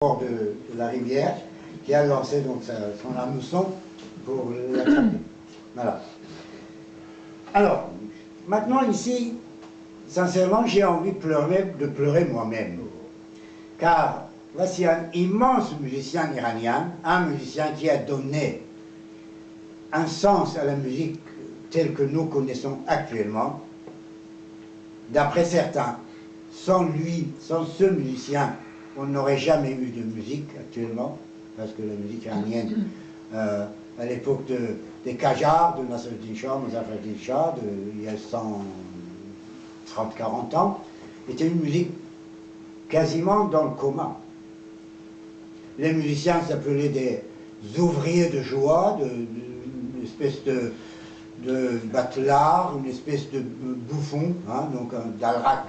bord de la rivière, qui a lancé donc son hameçon pour l'attraper. Voilà. Alors, maintenant ici, sincèrement, j'ai envie de pleurer moi-même. Car voici un immense musicien iranien, un musicien qui a donné un sens à la musique telle que nous connaissons actuellement. D'après certains, sans lui, sans ce musicien, on n'aurait jamais eu de musique actuellement, parce que la musique iranienne, à l'époque des Qajars, de Nasruddin Shah, Muzaffar Shah, il y a 130-40 ans, était une musique quasiment dans le coma. Les musiciens s'appelaient des ouvriers de joie, une espèce de batelard, une espèce de bouffon, hein, donc un dalrak,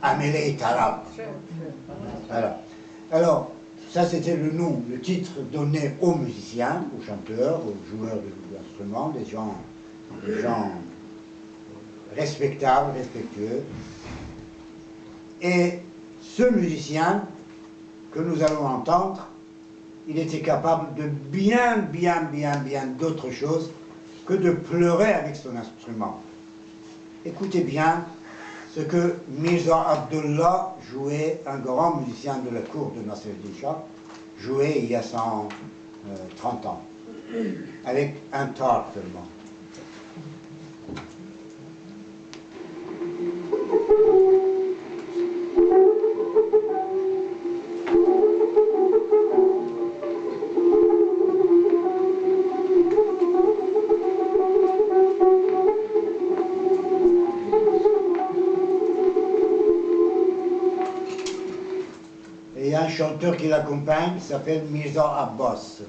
Amélé Tarab. Voilà. Alors, ça c'était le nom, le titre donné aux musiciens, aux chanteurs, aux joueurs d'instruments, des gens respectables, respectueux. Et ce musicien que nous allons entendre, il était capable de bien d'autres choses que de pleurer avec son instrument. Écoutez bien ce que Mirza Abdullah jouait, un grand musicien de la cour de Nasruddin Shah, jouait il y a 130 ans, avec un tar seulement. Et il y a un chanteur qui l'accompagne, qui s'appelle Mirza Abbas.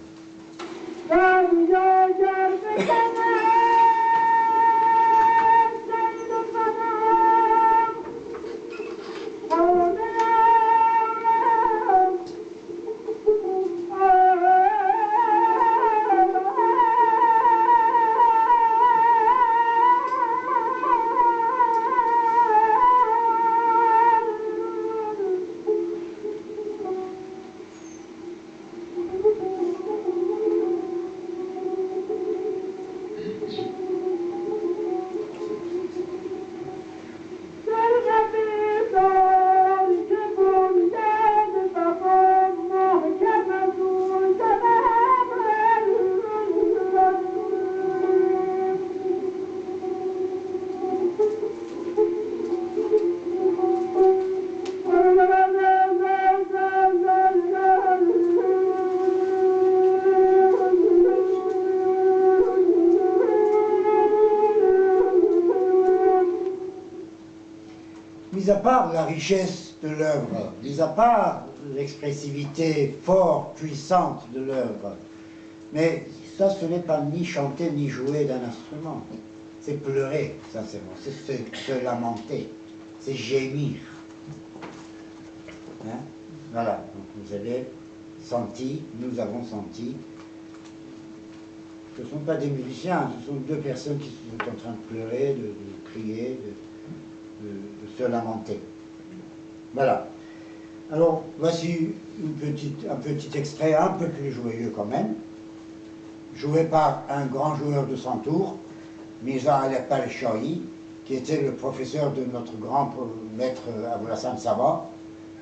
Mis à part la richesse de l'œuvre, mis à part l'expressivité forte, puissante de l'œuvre, mais ça, ce n'est pas ni chanter ni jouer d'un instrument. C'est pleurer, sincèrement, c'est se lamenter, c'est gémir. Hein? Voilà, donc vous avez senti, nous avons senti. Ce ne sont pas des musiciens, ce sont deux personnes qui sont en train de pleurer, de crier, de se lamenter. Voilà. Alors, voici un petit extrait un peu plus joyeux quand même, joué par un grand joueur de santour, Mirza Alep al-Shahi, qui était le professeur de notre grand maître Abul Hassan Saba,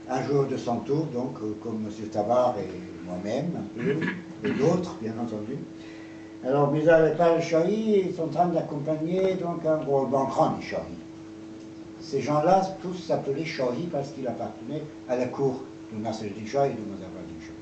un joueur de santour, donc comme M. Tabar et moi-même, un peu, et d'autres, bien entendu. Alors, Mirza Alep al-Shahi sont en train d'accompagner donc un gros bankran Shahi. Ces gens-là, tous s'appelaient Shahi parce qu'ils appartenaient à la cour de Nasruddin Shah et de Muzaffar Shah.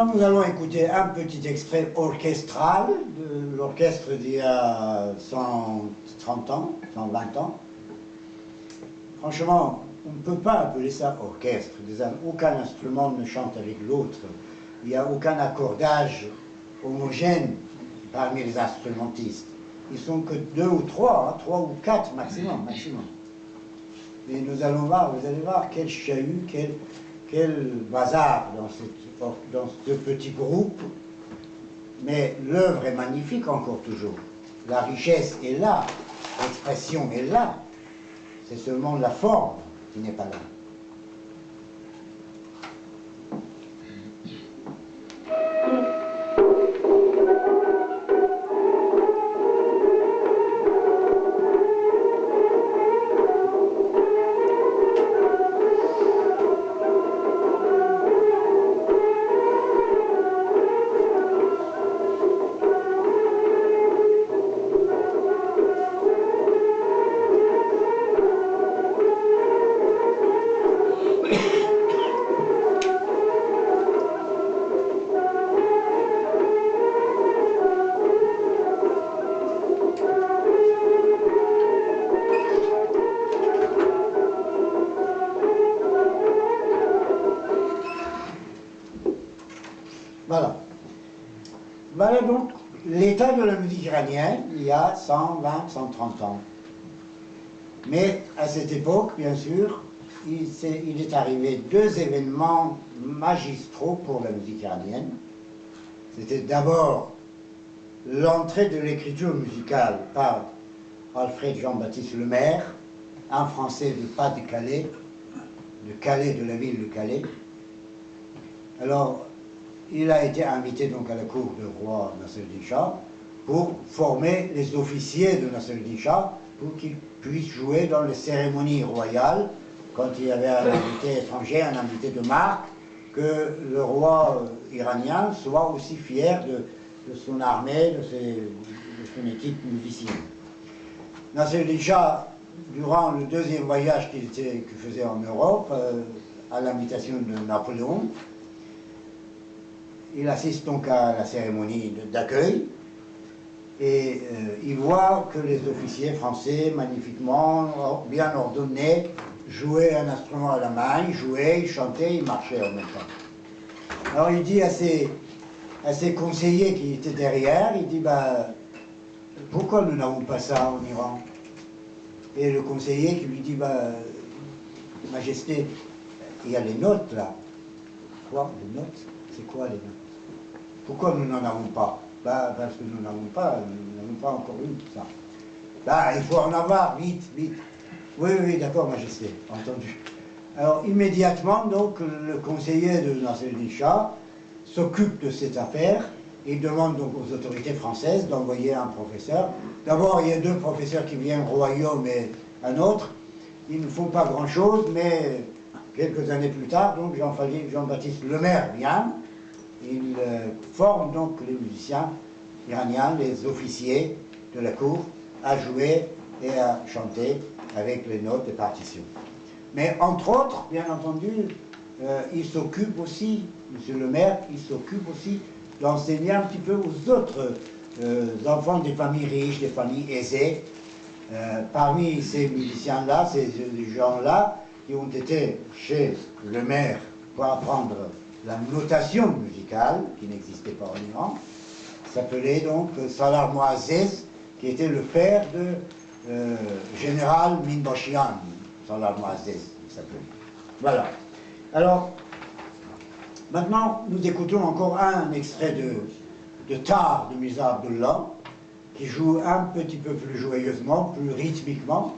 Maintenant, nous allons écouter un petit extrait orchestral de l'orchestre d'il y a 130 ans, 120 ans. Franchement, on ne peut pas appeler ça orchestre. Aucun instrument ne chante avec l'autre. Il n'y a aucun accordage homogène parmi les instrumentistes. Ils sont que 2 ou 3, 3 ou 4 maximum. Mais nous allons voir, vous allez voir quel chahut, quel bazar dans ce petit groupe. Mais l'œuvre est magnifique encore toujours. La richesse est là, l'expression est là. C'est seulement la forme qui n'est pas là. Voilà. Voilà donc l'état de la musique iranienne il y a 120, 130 ans. Mais à cette époque, bien sûr, il est arrivé 2 événements magistraux pour la musique iranienne. C'était d'abord l'entrée de l'écriture musicale par Alfred Jean-Baptiste Lemaire, un Français de Pas-de-Calais, de la ville de Calais. Alors, il a été invité donc à la cour du roi Nasser-Din Shah pour former les officiers de Nasser-Din Shah pour qu'ils puissent jouer dans les cérémonies royales quand il y avait un invité étranger, un invité de marque, que le roi iranien soit aussi fier de son armée, de son équipe musicienne. Nasser-Din Shah, durant le 2e voyage qu'il faisait en Europe, à l'invitation de Napoléon, il assiste donc à la cérémonie d'accueil et il voit que les officiers français, magnifiquement, bien ordonnés, jouaient un instrument à la main, ils jouaient, ils chantaient, ils marchaient en même temps. Alors il dit à ses conseillers qui étaient derrière, il dit, bah, pourquoi nous n'avons pas ça en Iran? Et le conseiller qui lui dit, bah, Majesté, il y a les notes là. Quoi, les notes? C'est quoi les notes? Pourquoi nous n'en avons pas? Bah, parce que nous n'avons pas encore eu ça. Bah, il faut en avoir, vite, vite. Oui, oui, d'accord, Majesté, entendu. Alors, immédiatement, donc, le conseiller de Nasser-Din Shah s'occupe de cette affaire et demande donc aux autorités françaises d'envoyer un professeur. D'abord, il y a 2 professeurs qui viennent au royaume et un autre. Ils ne font pas grand-chose, mais quelques années plus tard, donc, Jean-Baptiste Lemaire vient. Il forme donc les musiciens iraniens, les officiers de la cour, à jouer et à chanter avec les notes et partitions. Mais entre autres, bien entendu, il s'occupe aussi, M. le maire, il s'occupe aussi d'enseigner un petit peu aux autres enfants des familles riches, des familles aisées. Parmi ces musiciens-là, ces gens-là, qui ont été chez le maire pour apprendre la notation musicale, qui n'existait pas en Iran, s'appelait donc Salar Moazzez, qui était le père de général Minbashian. Salar Moazzez, il s'appelait. Voilà. Alors, maintenant, nous écoutons encore un extrait de Tar de Mirza Abdullah, qui joue un petit peu plus joyeusement, plus rythmiquement.